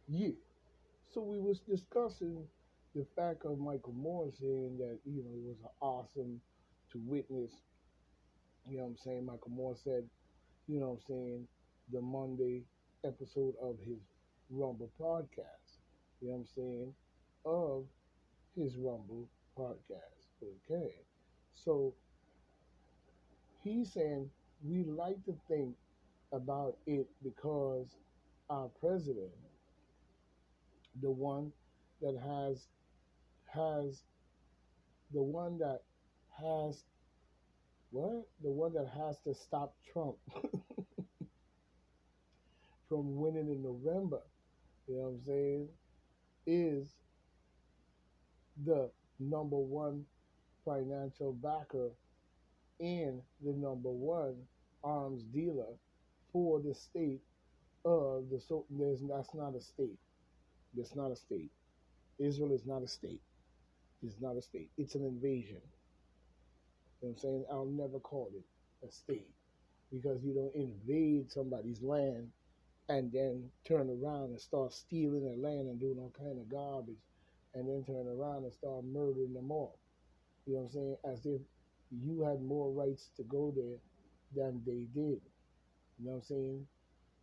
Yeah. So we was discussing the fact of Michael Moore saying that, it was awesome to witness, what I'm saying, Michael Moore said, what I'm saying, the Monday episode of his Rumble podcast, what I'm saying, of his Rumble podcast. Okay. So he's saying we like to think about it because our president, the one that has the one that has what? The one that has to stop Trump from winning in November, you know what I'm saying, is the number one financial backer and the number one arms dealer for the state of the so that's not a state. That's not a state. Israel is not a state. It's not a state. It's an invasion. You know what I'm saying? I'll never call it a state because you don't invade somebody's land and then turn around and start stealing their land and doing all kind of garbage and then turn around and start murdering them all. You know what I'm saying? As if you had more rights to go there than they did. You know what I'm saying?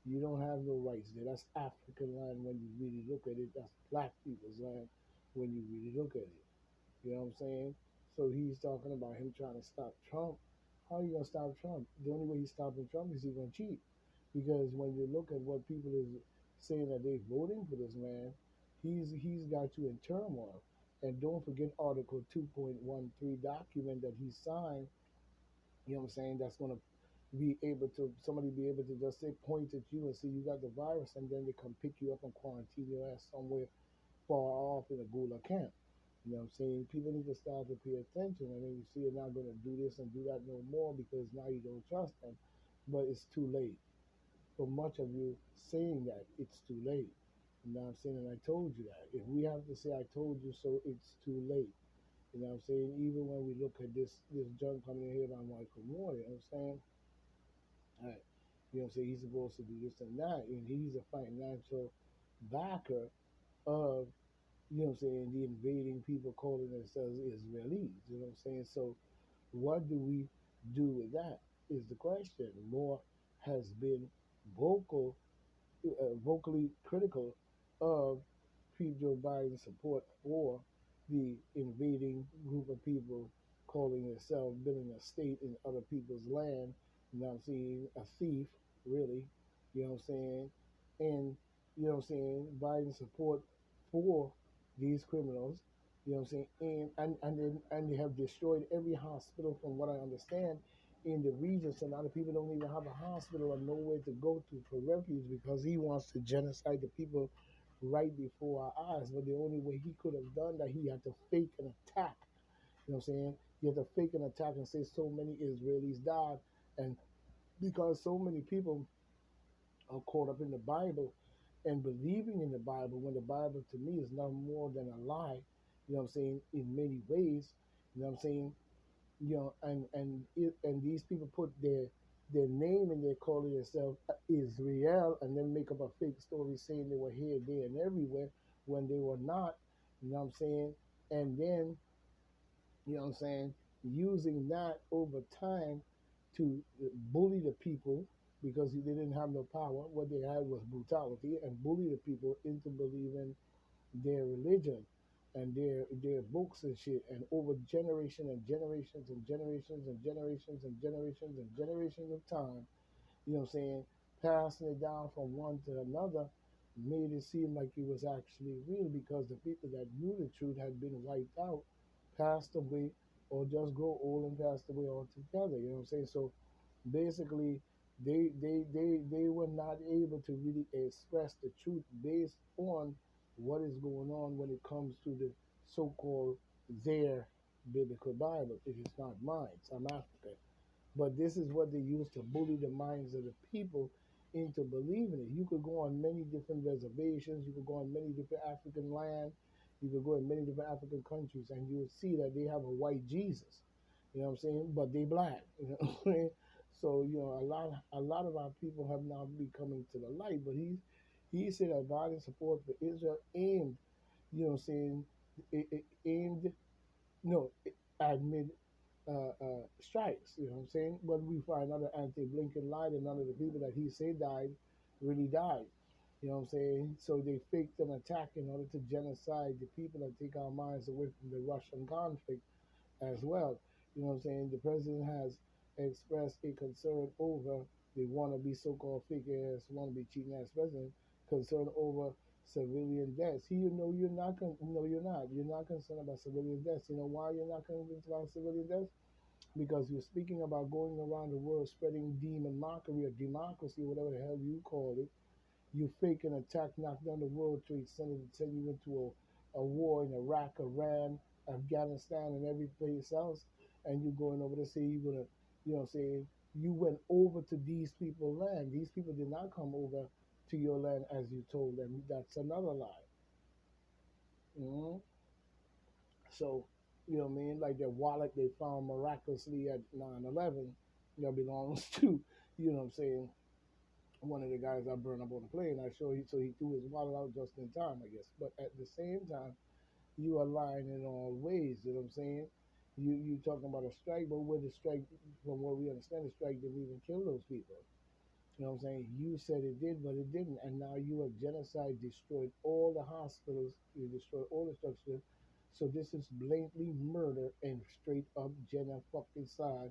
You don't have no rights there. That's African land when you really look at it. That's black people's land when you really look at it. You know what I'm saying? So he's talking about him trying to stop Trump. How are you gonna stop Trump? The only way he's stopping Trump is he's gonna cheat. Because when you look at what people is saying that they're voting for this man, he's got you in turmoil. And don't forget Article 2.13 document that he signed, you know what I'm saying, that's gonna be able to somebody be able to just say point at you and say you got the virus and then they come pick you up and quarantine your ass somewhere far off in a Gula camp. You know what I'm saying? People need to start to pay attention. I mean, you see, you're not going to do this and do that no more because now you don't trust them. But it's too late. For much of you saying that, it's too late. You know what I'm saying? And I told you that. If we have to say, I told you so, it's too late. You know what I'm saying? Even when we look at this junk coming in here by Michael Moore, you know what I'm saying? All right. You know what I'm saying? He's supposed to do this and that. And he's a financial backer of, you know what I'm saying, the invading people calling themselves Israelis. You know what I'm saying? So what do we do with that is the question. Moore has been vocal, vocally critical of Joe Biden's support for the invading group of people calling themselves building a state in other people's land. You know what I'm saying? A thief, really. You know what I'm saying? And, you know what I'm saying? Biden's support for these criminals. You know what I'm saying? And they have destroyed every hospital, from what I understand, in the region. So now the people don't even have a hospital or nowhere to go to for refuge because he wants to genocide the people right before our eyes. But the only way he could have done that, he had to fake an attack. You know what I'm saying? He had to fake an attack and say so many Israelis died. And because so many people are caught up in the Bible and believing in the Bible, when the Bible to me is nothing more than a lie, you know what I'm saying, in many ways, you know what I'm saying, and these people put their name and they're calling themselves Israel and then make up a fake story saying they were here, there, and everywhere when they were not. You know what I'm saying? And then, you know what I'm saying, using that over time to bully the people because they didn't have no power. What they had was brutality and bully the people into believing their religion and their books and shit, and over generation and generations and generations and generations and generations and generations of time, you know what I'm saying, passing it down from one to another, made it seem like it was actually real because the people that knew the truth had been wiped out, passed away, or just grow old and passed away altogether. You know what I'm saying? So basically, they were not able to really express the truth based on what is going on when it comes to the so-called their biblical Bible. It is not mine. I'm African. But this is what they use to bully the minds of the people into believing it. You could go on many different reservations, you could go on many different African land, you could go in many different African countries, and you would see that they have a white Jesus. You know what I'm saying? But they black. You know what I'm saying? So, a lot of our people have now been coming to the light, but He said that violent support for Israel aimed, saying, aimed, no, amid strikes, you know what I'm saying? But we find other anti-Blinken lied, and none of the people that he said died really died. You know what I'm saying? So they faked an attack in order to genocide the people and take our minds away from the Russian conflict as well. You know what I'm saying? The president has expressed a concern over the wannabe so-called fake ass, wannabe cheating ass president, concern over civilian deaths. He, you're not, no, you're not. You're not concerned about civilian deaths. You know why you're not concerned about civilian deaths? Because you're speaking about going around the world spreading demon mockery or democracy, whatever the hell you call it. You fake an attack, knock down the World Trade Center to send you into a war in Iraq, Iran, Afghanistan, and every place else, and you going over to say you're gonna, say you went over to these people's land. These people did not come over to your land as you told them. That's another lie. hmm So, you know what I mean? Like their wallet they found miraculously at 9/11, belongs to, you know what I'm saying, one of the guys I burned up on the plane. I show he so he threw his wallet out just in time, I guess. But at the same time, you are lying in all ways. You know what I'm saying? You talking about a strike, but where the strike, from what we understand, the strike didn't even kill those people. You know what I'm saying? You said it did, but it didn't. And now you have genocide, destroyed all the hospitals, you destroyed all the structures. So this is blatantly murder and straight up genocide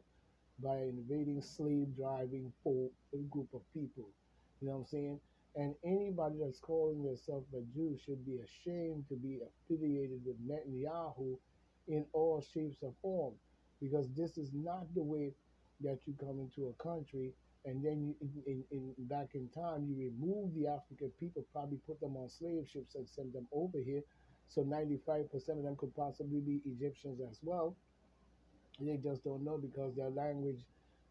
by invading slave driving for a group of people. You know what I'm saying? And anybody that's calling themselves a Jew should be ashamed to be affiliated with Netanyahu in all shapes or forms, because this is not the way that you come into a country and then you, back in time you remove the African people, probably put them on slave ships and send them over here. So 95% of them could possibly be Egyptians as well. They just don't know because their language,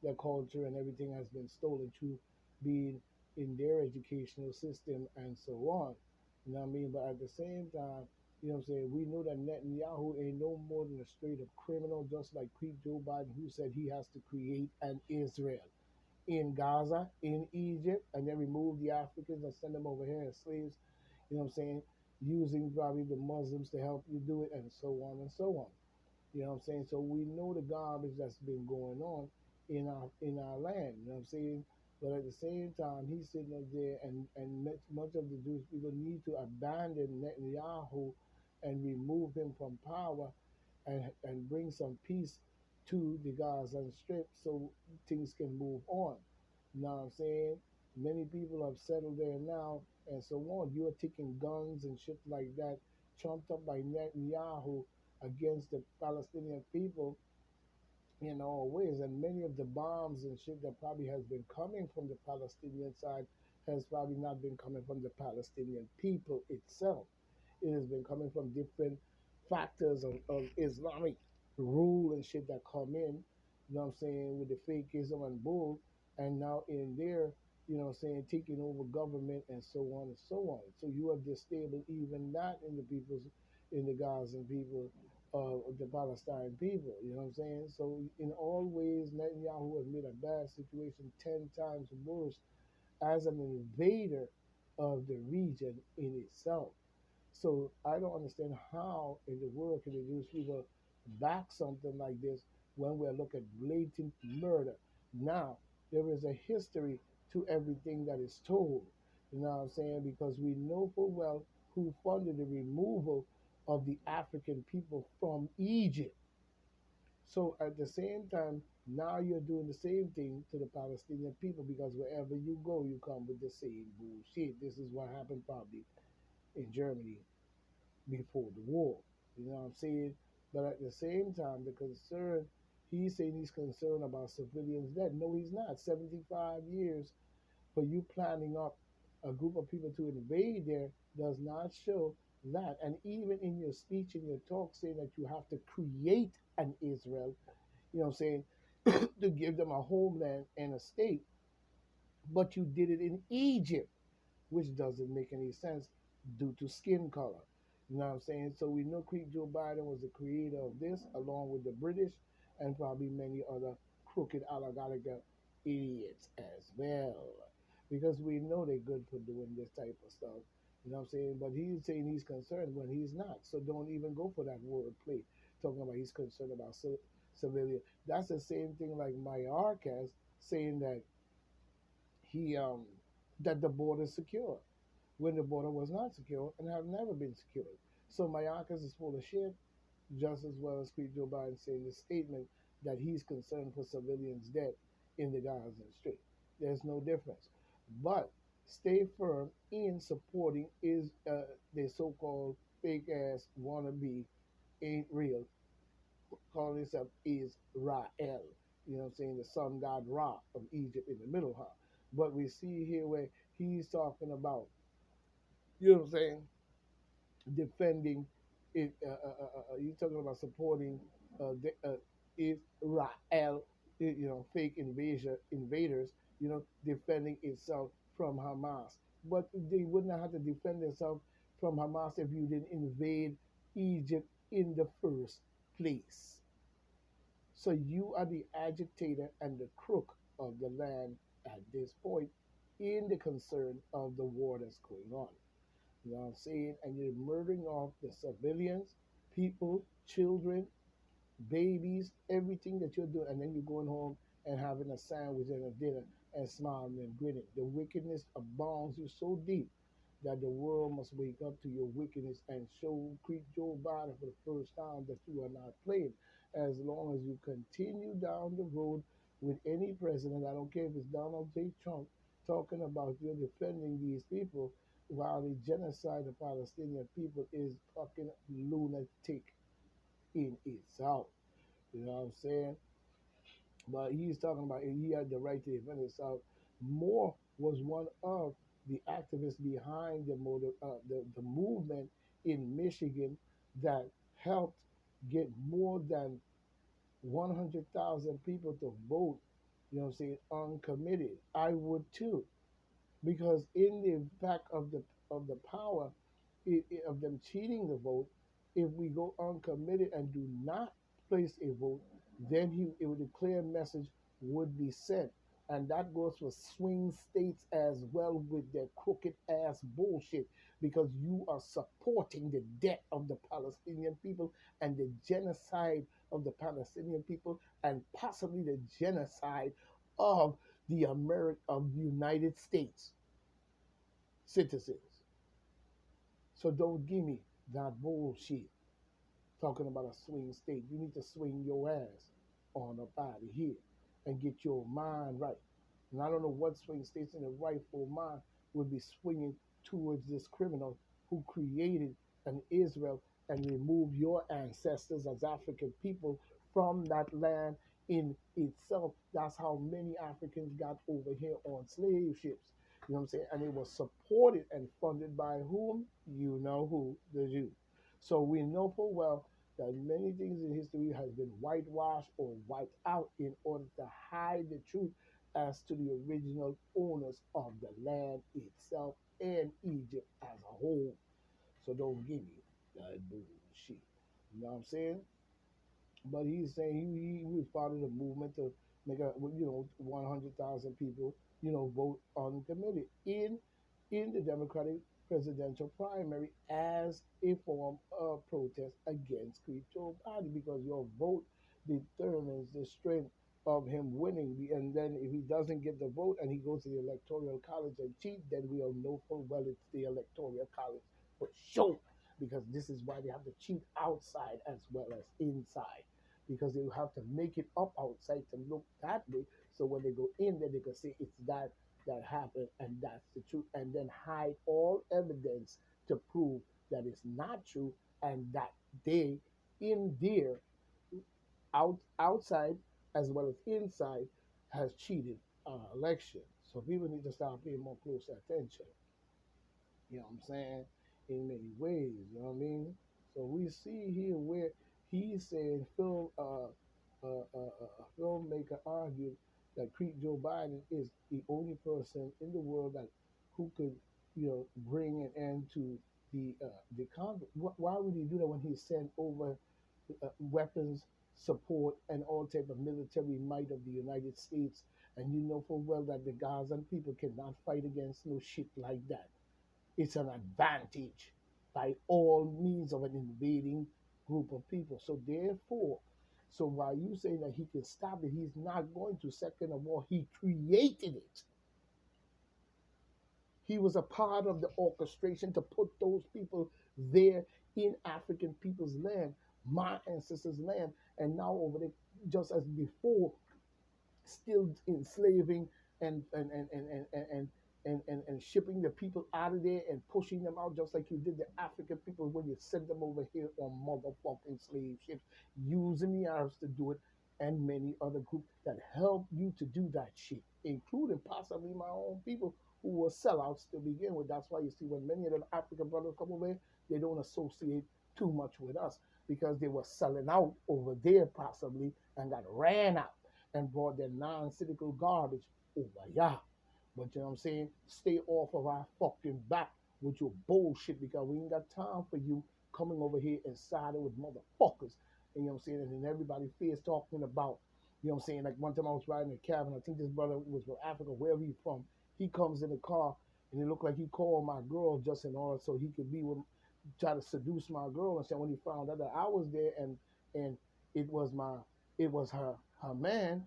their culture, and everything has been stolen through being in their educational system and so on. You know what I mean? But at the same time, you know what I'm saying? We know that Netanyahu ain't no more than a straight up criminal, just like Joe Biden, who said he has to create an Israel in Gaza, in Egypt, and then remove the Africans and send them over here as slaves. You know what I'm saying? Using probably the Muslims to help you do it, and so on and so on. You know what I'm saying? So we know the garbage that's been going on in our land. You know what I'm saying? But at the same time, he's sitting up there, and much of the Jewish people need to abandon Netanyahu and remove him from power, and bring some peace to the Gaza Strip so things can move on. You know what I'm saying? Many people have settled there now and so on. You are taking guns and shit like that, trumped up by Netanyahu against the Palestinian people in all ways. And many of the bombs and shit that probably has been coming from the Palestinian side has probably not been coming from the Palestinian people itself. It has been coming from different factors of Islamic rule and shit that come in, you know what I'm saying, with the fakeism and bull, and now in there, you know what I'm saying, taking over government and so on and so on. So you have disabled even that in the people's, in the Gazan people, the Palestine people, you know what I'm saying? So in all ways, Netanyahu has made a bad situation 10 times worse as an invader of the region in itself. So I don't understand how in the world can the Jewish people back something like this when we're looking at blatant murder. Now, there is a history to everything that is told. You know what I'm saying? Because we know full well who funded the removal of the African people from Egypt. So at the same time, now you're doing the same thing to the Palestinian people, because wherever you go, you come with the same bullshit. This is what happened probably in Germany before the war. You know what I'm saying? But at the same time, the concern, he's saying he's concerned about civilians dead. No, he's not. 75 years for you planning up a group of people to invade there does not show that. And even in your speech, in your talk, saying that you have to create an Israel, you know what I'm saying, to give them a homeland and a state, but you did it in Egypt, which doesn't make any sense due to skin color. You know what I'm saying? So we know Joe Biden was the creator of this, along with the British and probably many other crooked allegorical idiots as well. because we know they're good for doing this type of stuff. You know what I'm saying? But he's saying he's concerned when he's not. So don't even go for that word play, talking about he's concerned about civilian. That's the same thing like Mayorkas saying that he that the border is secure when the border was not secure and have never been secured. So Mayorkas is full of shit, just as well as Pete Joe Biden saying the statement that he's concerned for civilians' death in the Gaza Strip. There's no difference. But stay firm in supporting is the so-called fake ass wannabe ain't real, calling himself Israel. You know what I'm saying? The sun god Ra of Egypt in the middle, huh? But we see here where he's talking about, you know what I'm saying, defending it. You're talking about supporting Israel, you know, fake invaders, you know, defending itself from Hamas. But they would not have to defend themselves from Hamas if you didn't invade Egypt in the first place. So you are the agitator and the crook of the land at this point in the concern of the war that's going on. You know what I'm saying? And you're murdering off the civilians, people, children, babies, everything that you're doing, and then you're going home and having a sandwich and a dinner and smiling and grinning. The wickedness abounds you so deep that the world must wake up to your wickedness and show Creek Joe Biden for the first time that you are not playing. As long as you continue down the road with any president, I don't care if it's Donald J. Trump talking about you're defending these people while the genocide of Palestinian people is fucking lunatic in itself. You know what I'm saying? But he's talking about he had the right to defend himself. Moore was one of the activists behind the movement in Michigan that helped get more than 100,000 people to vote. You know what I'm saying? Uncommitted. I would too, because in the fact of the power of them cheating the vote, if we go uncommitted and do not place a vote, then a clear message would be sent. And that goes for swing states as well with their crooked ass bullshit because you are supporting the death of the Palestinian people and the genocide of the Palestinian people and possibly the genocide of of the United States citizens. So don't give me that bullshit talking about a swing state. You need to swing your ass on up out of here and get your mind right. And I don't know what swing states in the rightful mind would be swinging towards this criminal who created an Israel and removed your ancestors as African people from that land in itself. That's how many Africans got over here on slave ships. You know what I'm saying? And it was supported and funded by whom? You know who? The Jews. So we know full well that many things in history has been whitewashed or wiped out in order to hide the truth as to the original owners of the land itself and Egypt as a whole. So don't give me that bullshit. You know what I'm saying? But he's saying he was part of the movement to make 100,000 people vote uncommitted in the Democratic presidential primary as a form of protest against Joe Biden because your vote determines the strength of him winning. And then if he doesn't get the vote and he goes to the electoral college and cheat, then we'll know full well it's the electoral college for sure. Because this is why they have to cheat outside as well as inside because they have to make it up outside to look that way. So when they go in there, they can say it's that happened and that's the truth, and then hide all evidence to prove that it's not true and that they in their outside as well as inside has cheated election. So people need to start paying more close attention. You know what I'm saying? In many ways, you know what I mean? So we see here where he's saying a filmmaker argued that Creek Joe Biden is the only person in the world that who could, bring an end to the conflict. Why would he do that when he sent over weapons support and all type of military might of the United States And you know full well that the Gazan people cannot fight against no shit like that. It's an advantage by all means of an invading group of people. So therefore, so while you say that he can stop it, he's not going to. Second of all, he created it. He was a part of the orchestration to put those people there in African people's land, my ancestors' land, and now over there, just as before, still enslaving and and shipping the people out of there and pushing them out just like you did the African people when you sent them over here on motherfucking slave ships, using the Arabs to do it, and many other groups that helped you to do that shit, including possibly my own people who were sellouts to begin with. That's why you see when many of them African brothers come over here, they don't associate too much with us because they were selling out over there possibly and got ran out and brought their non-cynical garbage over here. But you know what I'm saying? Stay off of our fucking back with your bullshit because we ain't got time for you coming over here and siding with motherfuckers. And you know what I'm saying? And then everybody fears talking about, you know what I'm saying? Like one time I was riding a cab and I think this brother was from Africa, wherever he's from. He comes in the car and it looked like he called my girl just in order so he could be with, try to seduce my girl. And so when he found out that I was there and it was my, it was her man,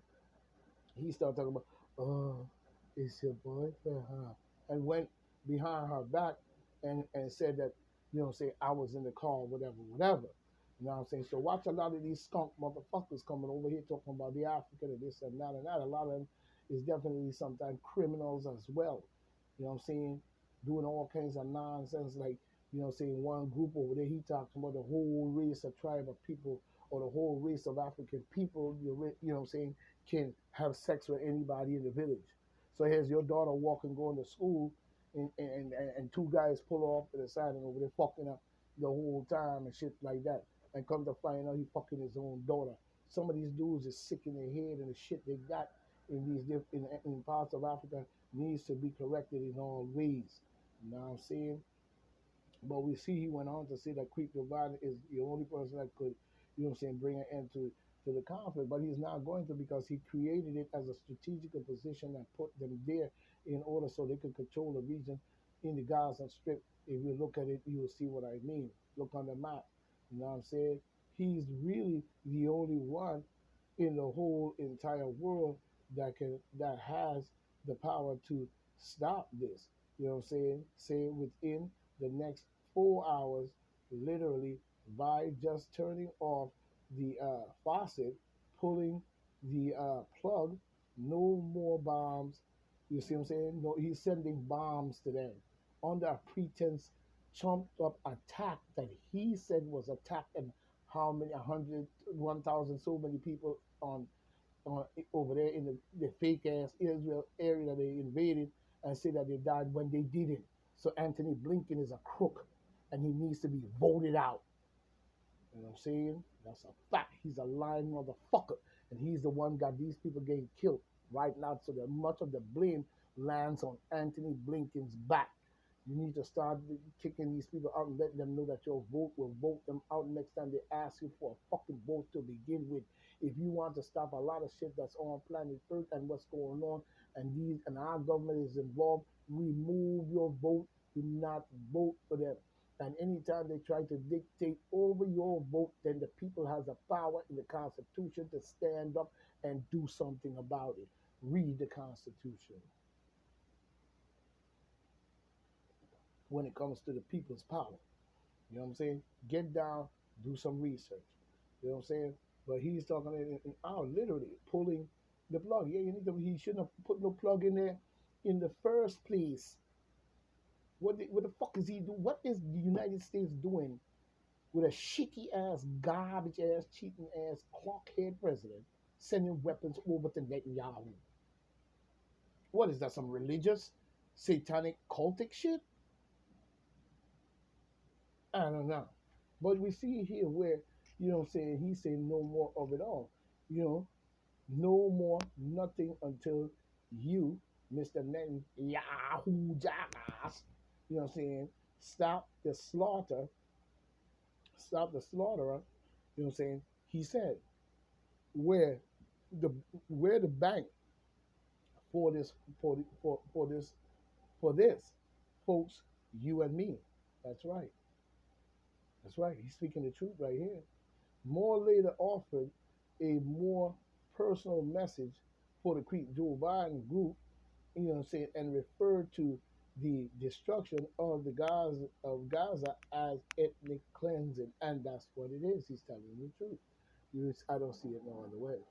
he started talking about, oh, it's your boyfriend, huh? And went behind her back and said that, you know, say I was in the car, whatever, whatever. You know what I'm saying? So watch a lot of these skunk motherfuckers coming over here talking about the African and this and that and that. A lot of them is definitely sometimes criminals as well. You know what I'm saying? Doing all kinds of nonsense like, you know what I'm saying, one group over there, he talks about the whole race or tribe of people or the whole race of African people, you know what I'm saying, can have sex with anybody in the village. So here's your daughter walking, going to school, and two guys pull off to the side and over there fucking up the whole time and shit like that. And come to find out he fucking his own daughter. Some of these dudes is sick in their head and the shit they got in these in parts of Africa needs to be corrected in all ways. You know what I'm saying? But we see he went on to say that Creek Divide is the only person that could, you know what I'm saying, bring an end to the conflict. But he's not going to because he created it as a strategical position and put them there in order so they could control the region in the Gaza Strip. If you look at it, you will see what I mean. Look on the map. You know what I'm saying? He's really the only one in the whole entire world that has the power to stop this. You know what I'm saying? Say within the next 4 hours, literally by just turning off the faucet, pulling the plug, no more bombs. You see what I'm saying? No, he's sending bombs to them under a pretense trumped up attack that he said was attack and how many 100 1,000 so many people on over there in the fake ass Israel area that they invaded and say that they died when they didn't. So Anthony Blinken is a crook and he needs to be voted out. You know what I'm saying? That's a fact. He's a lying motherfucker. And he's the one got these people getting killed right now. So that much of the blame lands on Anthony Blinken's back. You need to start kicking these people out and letting them know that your vote will vote them out next time they ask you for a fucking vote to begin with. If you want to stop a lot of shit that's on planet Earth and what's going on, and our government is involved, remove your vote. Do not vote for them. And anytime they try to dictate over your vote, then the people has the power in the Constitution to stand up and do something about it. Read the Constitution when it comes to the people's power. You know what I'm saying? Get down, do some research. You know what I'm saying? But he's talking out literally pulling the plug. Yeah, you need to. He shouldn't have put no plug in there in the first place. What the fuck is he do? What is the United States doing with a shitty ass, garbage ass, cheating ass, clockhead president sending weapons over to Netanyahu? What is that? Some religious, satanic, cultic shit? I don't know. But we see here where, you know what I'm saying, he's saying no more of it all. You know, no more, nothing until you, Mr. Netanyahu jackass, you know what I'm saying, stop the slaughter, stop the slaughterer, you know what I'm saying? He said, where the where the bank for this for this, folks, you and me. That's right. That's right. He's speaking the truth right here. Moore later offered a more personal message for the Joe Biden group, and referred to the destruction of Gaza as ethnic cleansing, and that's what it is. He's telling the truth. I don't see it no other way.